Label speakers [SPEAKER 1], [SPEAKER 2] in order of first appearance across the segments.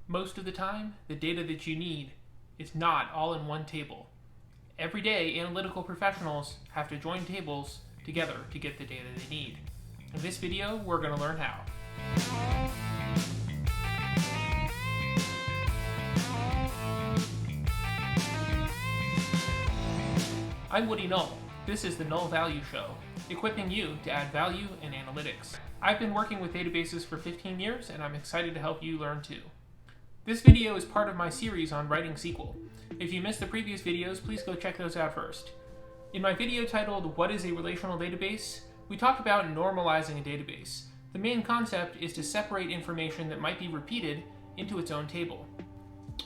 [SPEAKER 1] Most of the time, the data that you need is not all in one table. Every day, analytical professionals have to join tables together to get the data they need. In this video, we're going to learn how. I'm Woody Null. This is the Null Value Show, equipping you to add value in analytics. I've been working with databases for 15 years, and I'm excited to help you learn too. This video is part of my series on writing SQL. If you missed the previous videos, please go check those out first. In my video titled, What is a Relational Database?, we talked about normalizing a database. The main concept is to separate information that might be repeated into its own table.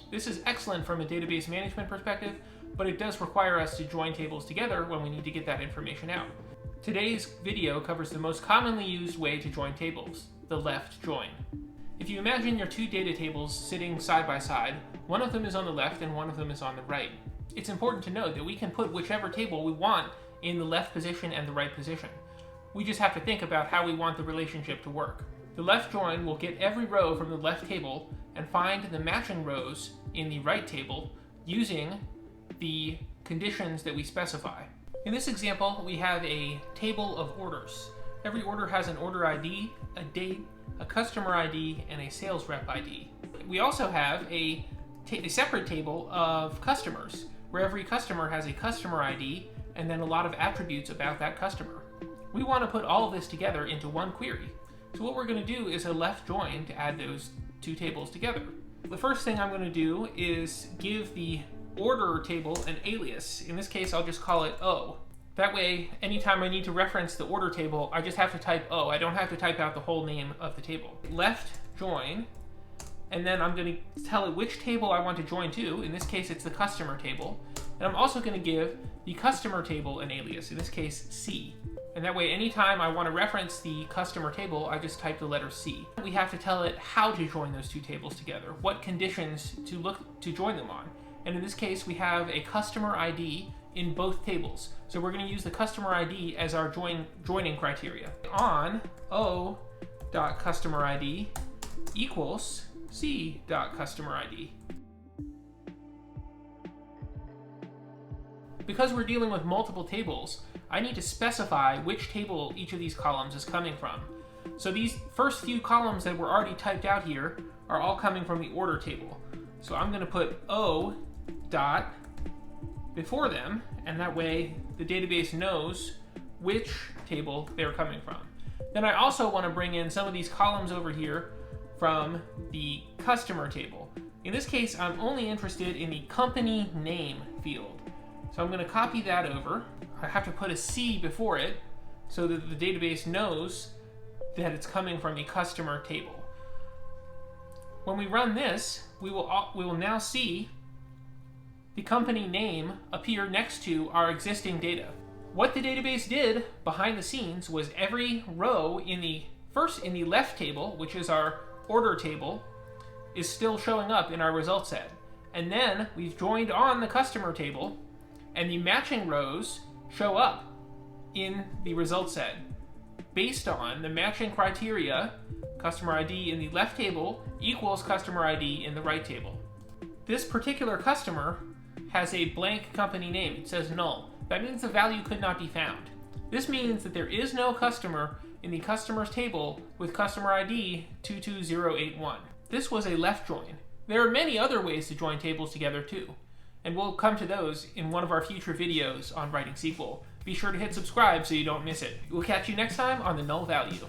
[SPEAKER 1] This is excellent from a database management perspective, but it does require us to join tables together when we need to get that information out. Today's video covers the most commonly used way to join tables, the left join. If you imagine your two data tables sitting side by side, one of them is on the left and one of them is on the right. It's important to note that we can put whichever table we want in the left position and the right position. We just have to think about how we want the relationship to work. The left join will get every row from the left table and find the matching rows in the right table using the conditions that we specify. In this example, we have a table of orders. Every order has an order ID, a date, a customer ID, and a sales rep ID. We also have a separate table of customers, where every customer has a customer ID and then a lot of attributes about that customer. We want to put all of this together into one query. So what we're going to do is a left join to add those two tables together. The first thing I'm going to do is give the order table an alias. In this case, I'll just call it O. That way, anytime I need to reference the order table, I just have to type O. I don't have to type out the whole name of the table. Left join, and then I'm going to tell it which table I want to join to. In this case, it's the customer table. And I'm also going to give the customer table an alias, in this case, C. And that way, anytime I want to reference the customer table, I just type the letter C. We have to tell it how to join those two tables together, what conditions to join them on. And in this case, we have a customer ID in both tables. So we're going to use the customer ID as our joining criteria. On O.customerID equals C.customerID. Because we're dealing with multiple tables, I need to specify which table each of these columns is coming from. So these first few columns that were already typed out here are all coming from the order table. So I'm going to put O dot before them, and that way the database knows which table they're coming from. Then I also want to bring in some of these columns over here from the customer table. In this case, I'm only interested in the company name field. So I'm going to copy that over. I have to put a C before it so that the database knows that it's coming from the customer table. When we run this, we will now see the company name appear next to our existing data. What the database did behind the scenes was every row in the left table, which is our order table, is still showing up in our result set. And then we've joined on the customer table, and the matching rows show up in the result set based on the matching criteria. Customer ID in the left table equals customer ID in the right table. This particular customer has a blank company name. It says null. That means the value could not be found. This means that there is no customer in the customers table with customer ID 22081. This was a left join. There are many other ways to join tables together too, and we'll come to those in one of our future videos on writing SQL. Be sure to hit subscribe so you don't miss it. We'll catch you next time on the Null Value.